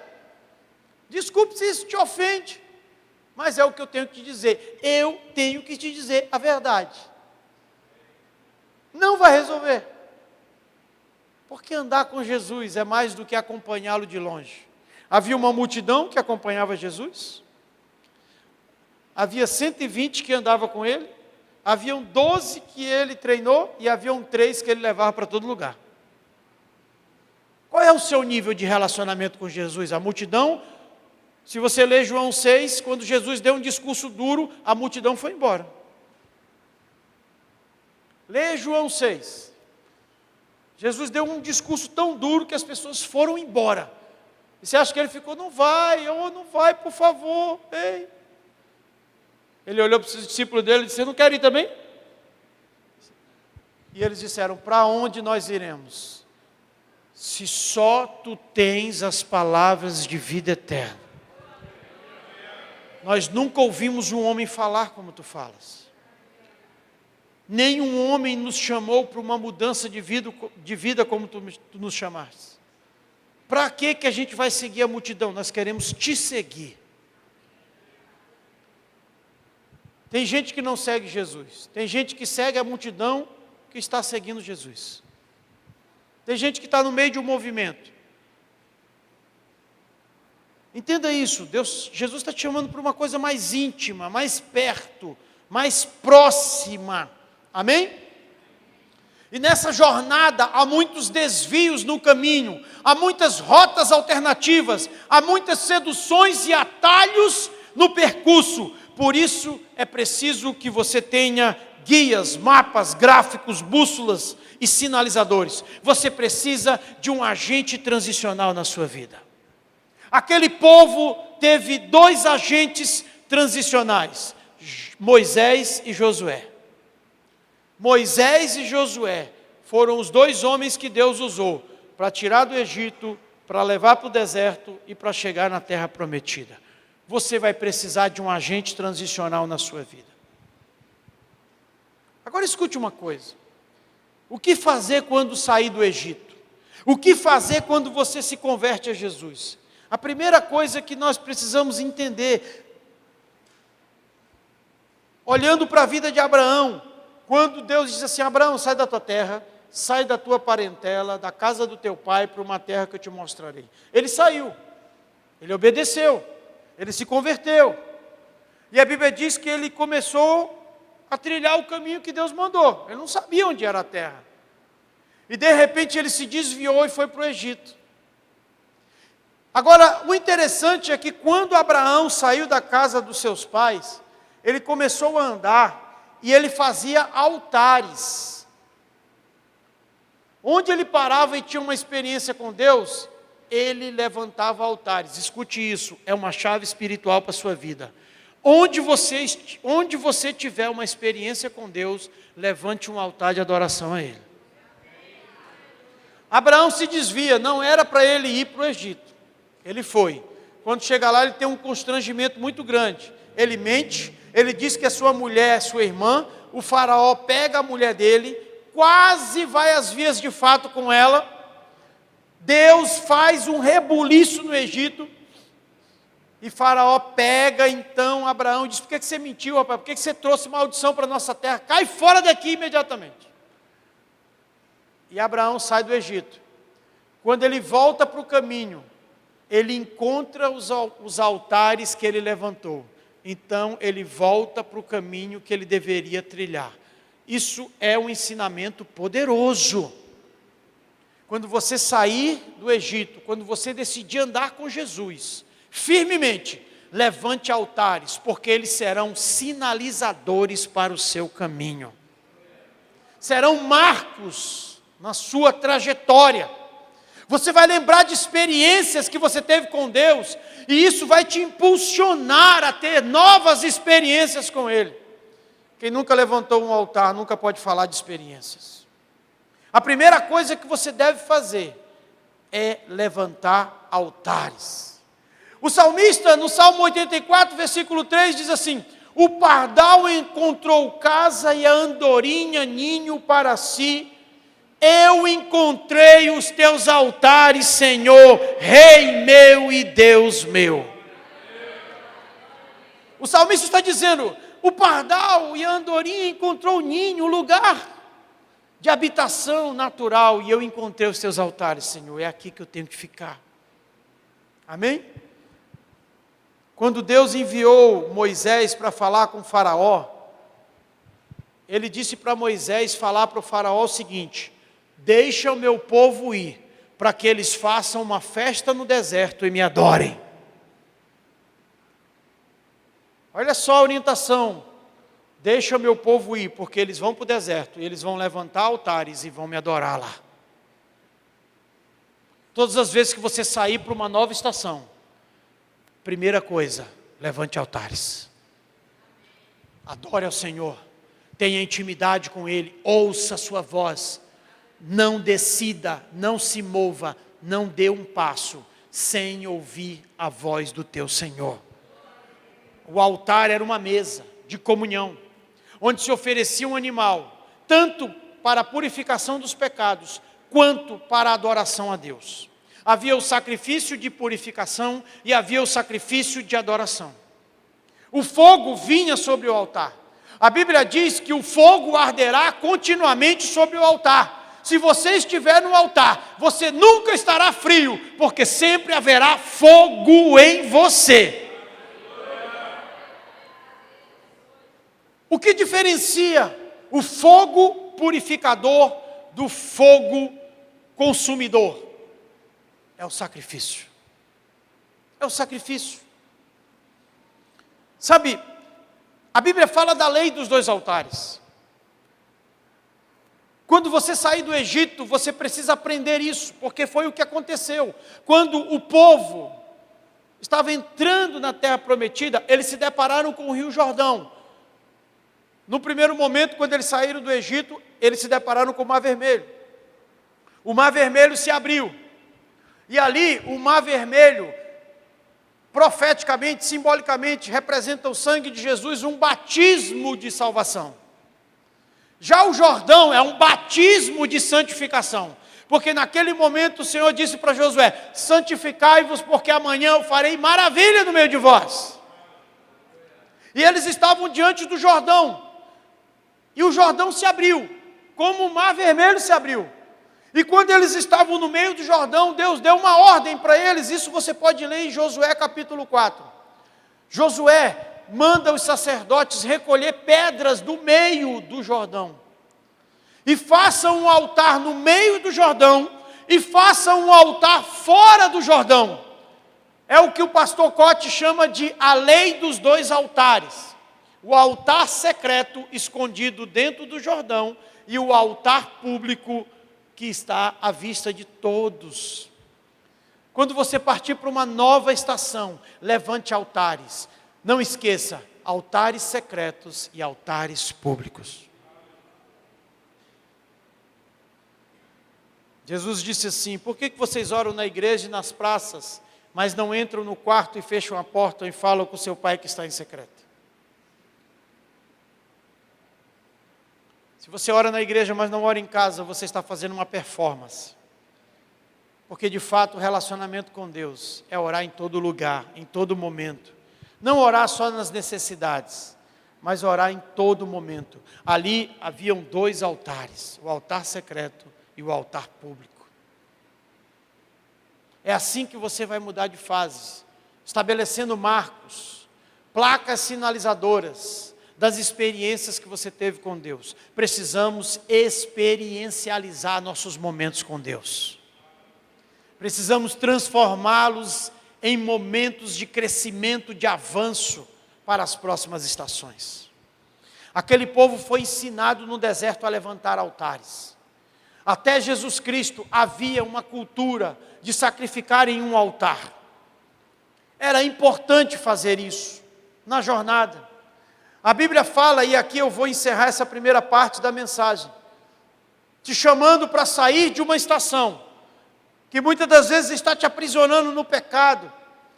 Desculpe se isso te ofende, mas é o que eu tenho que te dizer. Eu tenho que te dizer a verdade. Não vai resolver. Porque andar com Jesus é mais do que acompanhá-lo de longe. Havia uma multidão que acompanhava Jesus. Havia 120 que andavam com ele. Haviam 12 que ele treinou e haviam 3 que ele levava para todo lugar. Qual é o seu nível de relacionamento com Jesus? A multidão, se você ler João 6, quando Jesus deu um discurso duro, a multidão foi embora. Lê João 6. Jesus deu um discurso tão duro que as pessoas foram embora. E você acha que ele ficou: não vai, não vai, por favor, ei. Ele olhou para os discípulos dele e disse: você não quer ir também? E eles disseram: para onde nós iremos? Se só tu tens as palavras de vida eterna. Nós nunca ouvimos um homem falar como tu falas. Nenhum homem nos chamou para uma mudança de vida como tu nos chamaste. Para que a gente vai seguir a multidão? Nós queremos te seguir. Tem gente que não segue Jesus. Tem gente que segue a multidão que está seguindo Jesus. Tem gente que está no meio de um movimento. Entenda isso. Jesus está te chamando para uma coisa mais íntima, mais perto, mais próxima. Amém? E nessa jornada há muitos desvios no caminho, há muitas rotas alternativas, há muitas seduções e atalhos no percurso. Por isso é preciso que você tenha guias, mapas, gráficos, bússolas e sinalizadores. Você precisa de um agente transicional na sua vida. Aquele povo teve 2 agentes transicionais: Moisés e Josué. Moisés e Josué foram os 2 homens que Deus usou para tirar do Egito, para levar para o deserto e para chegar na terra prometida. Você vai precisar de um agente transicional na sua vida. Agora escute uma coisa. O que fazer quando sair do Egito? O que fazer quando você se converte a Jesus? A primeira coisa que nós precisamos entender, olhando para a vida de Abraão, quando Deus diz assim: Abraão, sai da tua terra, sai da tua parentela, da casa do teu pai, para uma terra que eu te mostrarei. Ele saiu, ele obedeceu, ele se converteu. E a Bíblia diz que ele começou a trilhar o caminho que Deus mandou. Ele não sabia onde era a terra. E de repente ele se desviou e foi para o Egito. Agora, o interessante é que quando Abraão saiu da casa dos seus pais, ele começou a andar e ele fazia altares. Onde ele parava e tinha uma experiência com Deus, ele levantava altares. Escute isso, é uma chave espiritual para a sua vida. Onde você tiver uma experiência com Deus, levante um altar de adoração a Ele. Abraão se desvia, não era para ele ir para o Egito. Ele foi. Quando chega lá, ele tem um constrangimento muito grande. Ele mente, ele diz que a sua mulher é sua irmã, o faraó pega a mulher dele, quase vai às vias de fato com ela. Deus faz um rebuliço no Egito, e faraó pega então Abraão e diz: por que você mentiu, rapaz? Por que você trouxe maldição para a nossa terra? Cai fora daqui imediatamente. E Abraão sai do Egito. Quando ele volta para o caminho, ele encontra os altares que ele levantou. Então ele volta para o caminho que ele deveria trilhar. Isso é um ensinamento poderoso. Quando você sair do Egito, quando você decidir andar com Jesus, firmemente, levante altares, porque eles serão sinalizadores para o seu caminho. Serão marcos na sua trajetória. Você vai lembrar de experiências que você teve com Deus, e isso vai te impulsionar a ter novas experiências com Ele. Quem nunca levantou um altar, nunca pode falar de experiências. A primeira coisa que você deve fazer é levantar altares. O salmista, no Salmo 84, versículo 3, diz assim: o pardal encontrou casa e a andorinha ninho para si. Eu encontrei os teus altares, Senhor, Rei meu e Deus meu. O salmista está dizendo: o pardal e a andorinha encontrou o ninho, o lugar de habitação natural, e eu encontrei os teus altares, Senhor, é aqui que eu tenho que ficar. Amém? Quando Deus enviou Moisés para falar com o faraó, ele disse para Moisés falar para o faraó o seguinte: deixa o meu povo ir, para que eles façam uma festa no deserto e me adorem. Olha só a orientação: deixa o meu povo ir, porque eles vão para o deserto, e eles vão levantar altares e vão me adorar lá. Todas as vezes que você sair para uma nova estação, primeira coisa, levante altares. Adore ao Senhor, tenha intimidade com Ele, ouça a sua voz. Não decida, não se mova, não dê um passo sem ouvir a voz do teu Senhor. O altar era uma mesa de comunhão, onde se oferecia um animal, tanto para a purificação dos pecados, quanto para a adoração a Deus. Havia o sacrifício de purificação e havia o sacrifício de adoração. O fogo vinha sobre o altar. A Bíblia diz que o fogo arderá continuamente sobre o altar. Se você estiver no altar, você nunca estará frio, porque sempre haverá fogo em você. O que diferencia o fogo purificador do fogo consumidor? É o sacrifício. É o sacrifício. Sabe, a Bíblia fala da lei dos 2 altares. Quando você sair do Egito, você precisa aprender isso, porque foi o que aconteceu. Quando o povo estava entrando na terra prometida, eles se depararam com o rio Jordão. No primeiro momento, quando eles saíram do Egito, eles se depararam com o Mar Vermelho. O Mar Vermelho se abriu. E ali, o Mar Vermelho, profeticamente, simbolicamente, representa o sangue de Jesus, um batismo de salvação. Já o Jordão é um batismo de santificação, porque naquele momento o Senhor disse para Josué: santificai-vos, porque amanhã eu farei maravilha no meio de vós. E eles estavam diante do Jordão, e o Jordão se abriu, como o Mar Vermelho se abriu. E quando eles estavam no meio do Jordão, Deus deu uma ordem para eles. Isso você pode ler em Josué capítulo 4. Josué manda os sacerdotes recolher pedras do meio do Jordão. E façam um altar no meio do Jordão, e façam um altar fora do Jordão. É o que o pastor Cote chama de a lei dos 2 altares. O altar secreto escondido dentro do Jordão, e o altar público que está à vista de todos. Quando você partir para uma nova estação, levante altares. Não esqueça, altares secretos e altares públicos. Jesus disse assim: por que vocês oram na igreja e nas praças, mas não entram no quarto e fecham a porta e falam com seu pai que está em secreto? Se você ora na igreja, mas não ora em casa, você está fazendo uma performance. Porque de fato o relacionamento com Deus é orar em todo lugar, em todo momento. Não orar só nas necessidades, mas orar em todo momento. Ali haviam 2 altares, o altar secreto e o altar público. É assim que você vai mudar de fase, estabelecendo marcos, placas sinalizadoras das experiências que você teve com Deus. Precisamos experiencializar nossos momentos com Deus. Precisamos transformá-los em momentos de crescimento, de avanço para as próximas estações. Aquele povo foi ensinado no deserto a levantar altares. Até Jesus Cristo havia uma cultura de sacrificar em um altar. Era importante fazer isso na jornada. A Bíblia fala, e aqui eu vou encerrar essa primeira parte da mensagem, te chamando para sair de uma estação, que muitas das vezes está te aprisionando no pecado,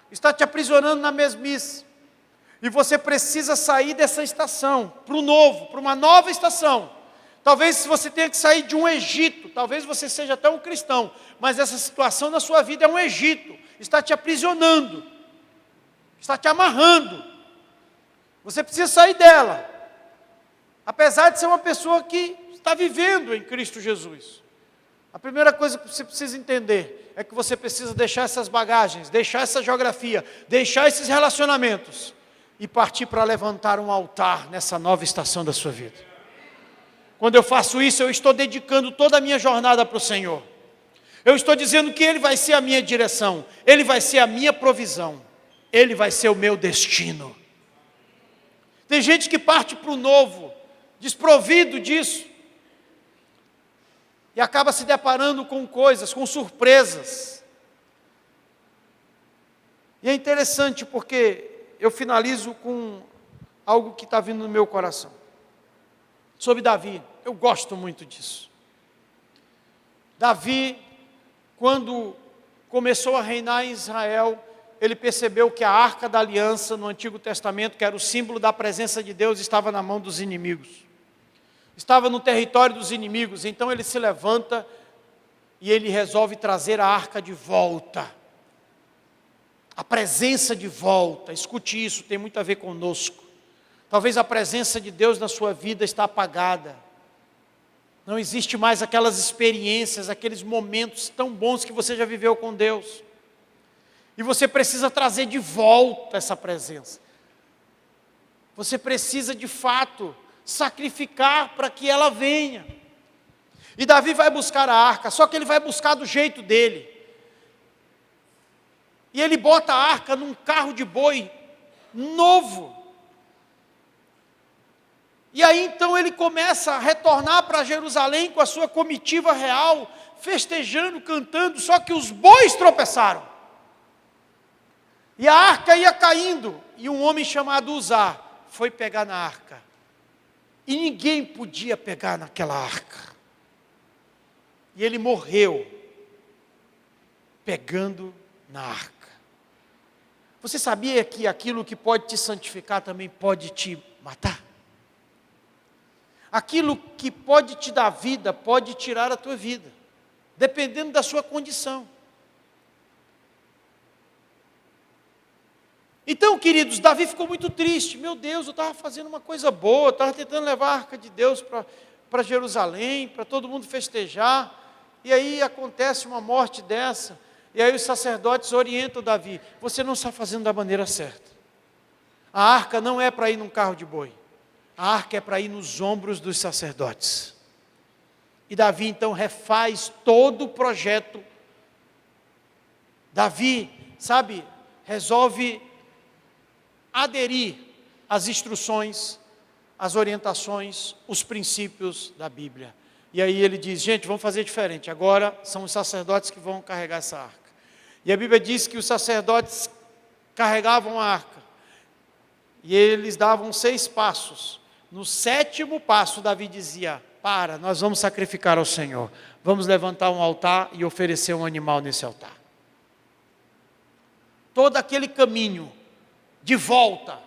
está te aprisionando na mesmice, e você precisa sair dessa estação, para o novo, para uma nova estação. Talvez você tenha que sair de um Egito, talvez você seja até um cristão, mas essa situação na sua vida é um Egito, está te aprisionando, está te amarrando. Você precisa sair dela, apesar de ser uma pessoa que está vivendo em Cristo Jesus. A primeira coisa que você precisa entender é que você precisa deixar essas bagagens, deixar essa geografia, deixar esses relacionamentos e partir para levantar um altar nessa nova estação da sua vida. Quando eu faço isso, eu estou dedicando toda a minha jornada para o Senhor. Eu estou dizendo que Ele vai ser a minha direção, Ele vai ser a minha provisão, Ele vai ser o meu destino. Tem gente que parte para o novo, desprovido disso, e acaba se deparando com coisas, com surpresas. E é interessante porque eu finalizo com algo que está vindo no meu coração. Sobre Davi, eu gosto muito disso. Davi, quando começou a reinar em Israel, ele percebeu que a Arca da Aliança no Antigo Testamento, que era o símbolo da presença de Deus, estava na mão dos inimigos. Estava no território dos inimigos, então ele se levanta e ele resolve trazer a arca de volta. A presença de volta, escute isso, tem muito a ver conosco. Talvez a presença de Deus na sua vida está apagada. Não existe mais aquelas experiências, aqueles momentos tão bons que você já viveu com Deus. E você precisa trazer de volta essa presença. Você precisa de fato sacrificar para que ela venha. E Davi vai buscar a arca, só que ele vai buscar do jeito dele. E ele bota a arca num carro de boi novo. E aí então ele começa a retornar para Jerusalém com a sua comitiva real, festejando, cantando, só que os bois tropeçaram. E a arca ia caindo, e um homem chamado Uzá foi pegar na arca. E ninguém podia pegar naquela arca. E ele morreu pegando na arca. Você sabia que aquilo que pode te santificar também pode te matar? Aquilo que pode te dar vida, pode tirar a tua vida, dependendo da sua condição. Então, queridos, Davi ficou muito triste. Meu Deus, eu estava fazendo uma coisa boa, eu estava tentando levar a arca de Deus para Jerusalém, para todo mundo festejar, e aí acontece uma morte dessa, e aí os sacerdotes orientam Davi: você não está fazendo da maneira certa. A arca não é para ir num carro de boi, a arca é para ir nos ombros dos sacerdotes. E Davi então refaz todo o projeto. Davi, resolve aderir às instruções, às orientações, os princípios da Bíblia. E aí ele diz: gente, vamos fazer diferente, agora são os sacerdotes que vão carregar essa arca. E a Bíblia diz que os sacerdotes carregavam a arca, e eles davam 6 passos. No 7º passo, Davi dizia: nós vamos sacrificar ao Senhor, vamos levantar um altar e oferecer um animal nesse altar. Todo aquele caminho de volta,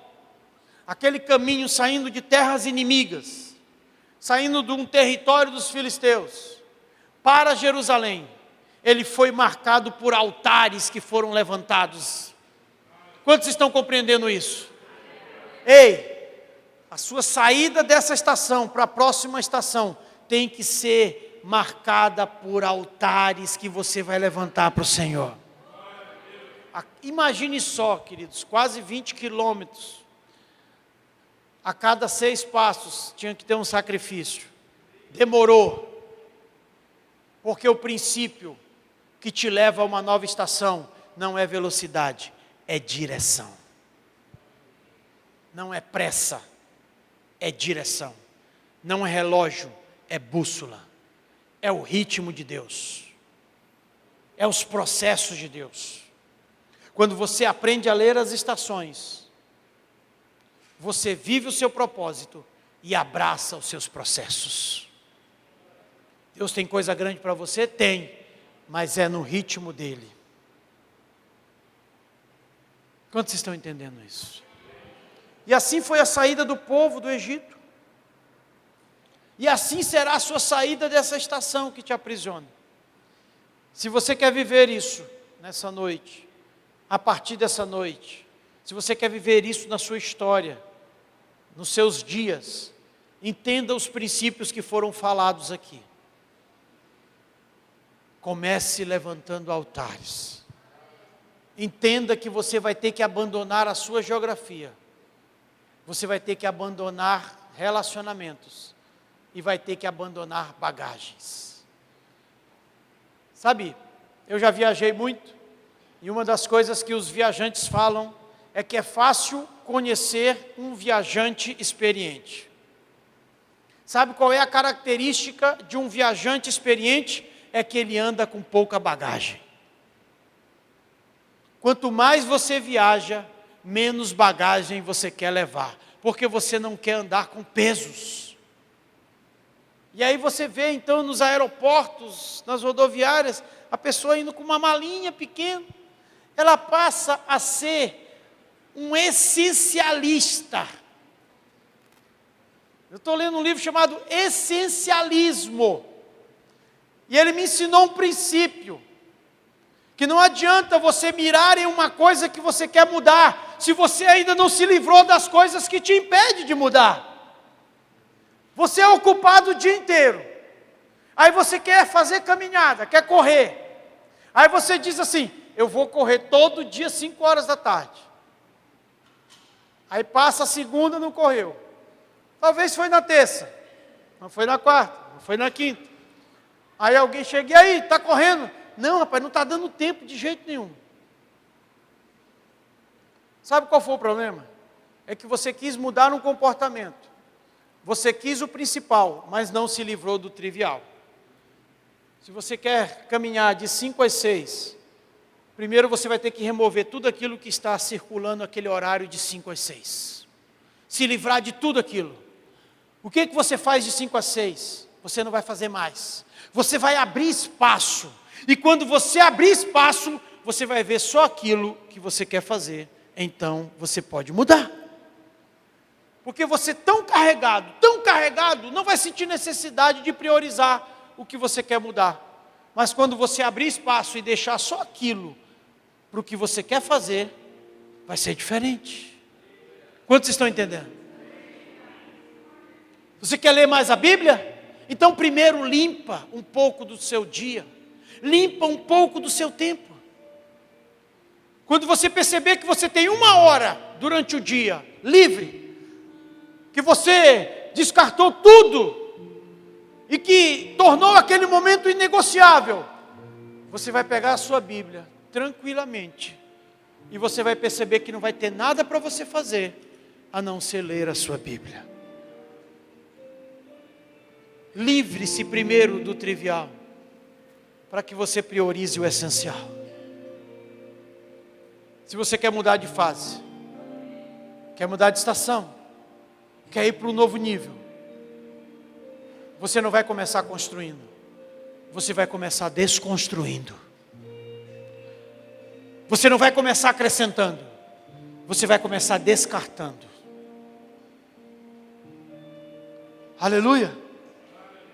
aquele caminho saindo de terras inimigas, saindo de um território dos filisteus, para Jerusalém, ele foi marcado por altares que foram levantados. Quantos estão compreendendo isso? Ei, a sua saída dessa estação para a próxima estação tem que ser marcada por altares que você vai levantar para o Senhor. Imagine só, queridos, quase 20 quilômetros. A cada 6 passos tinha que ter um sacrifício. Demorou. Porque o princípio que te leva a uma nova estação não é velocidade, é direção. Não é pressa, é direção. Não é relógio, é bússola. é o ritmo de Deus, é os processos de Deus. Quando você aprende a ler as estações, você vive o seu propósito e abraça os seus processos. Deus tem coisa grande para você? Tem, mas é no ritmo dele. Quantos estão entendendo isso? E assim foi a saída do povo do Egito. E assim será a sua saída dessa estação que te aprisiona. Se você quer viver isso nessa noite, a partir dessa noite, se você quer viver isso na sua história, nos seus dias, entenda os princípios que foram falados aqui. Comece levantando altares. Entenda que você vai ter que abandonar a sua geografia. Você vai ter que abandonar relacionamentos. E vai ter que abandonar bagagens. Sabe, eu já viajei muito. E uma das coisas que os viajantes falam é que é fácil conhecer um viajante experiente. Sabe qual é a característica de um viajante experiente? É que ele anda com pouca bagagem. Quanto mais você viaja, menos bagagem você quer levar, porque você não quer andar com pesos. E aí você vê então nos aeroportos, nas rodoviárias, a pessoa indo com uma malinha pequena, ela passa a ser um essencialista. Eu estou lendo um livro chamado Essencialismo, e ele me ensinou um princípio, que não adianta você mirar em uma coisa que você quer mudar, se você ainda não se livrou das coisas que te impedem de mudar. Você é ocupado o dia inteiro, aí você quer fazer caminhada, quer correr, aí você diz assim, eu vou correr todo dia 5 horas da tarde, aí passa a segunda, não correu, talvez foi na terça, não foi na quarta, não foi na quinta, aí alguém chega, e aí, está correndo? Não, rapaz, não está dando tempo de jeito nenhum. Sabe qual foi o problema? É que você quis mudar um comportamento. Você quis o principal, mas não se livrou do trivial. Se você quer caminhar de 5 às 6, primeiro você vai ter que remover tudo aquilo que está circulando naquele horário de 5 às 6. Se livrar de tudo aquilo. O que você faz de 5 às 6? Você não vai fazer mais. Você vai abrir espaço. E quando você abrir espaço, você vai ver só aquilo que você quer fazer. Então você pode mudar. Porque você tão carregado, não vai sentir necessidade de priorizar o que você quer mudar. Mas quando você abrir espaço e deixar só aquilo para o que você quer fazer, vai ser diferente. Quantos estão entendendo? Você quer ler mais a Bíblia? Então primeiro limpa um pouco do seu dia. Limpa um pouco do seu tempo. Quando você perceber que você tem 1 hora durante o dia livre, que você descartou tudo e que tornou aquele momento inegociável, você vai pegar a sua Bíblia tranquilamente e você vai perceber que não vai ter nada para você fazer a não ser ler a sua Bíblia. Livre-se primeiro do trivial, para que você priorize o essencial. Se você quer mudar de fase, quer mudar de estação, quer ir para um novo nível, você não vai começar construindo, você vai começar desconstruindo. Você não vai começar acrescentando, você vai começar descartando. Aleluia!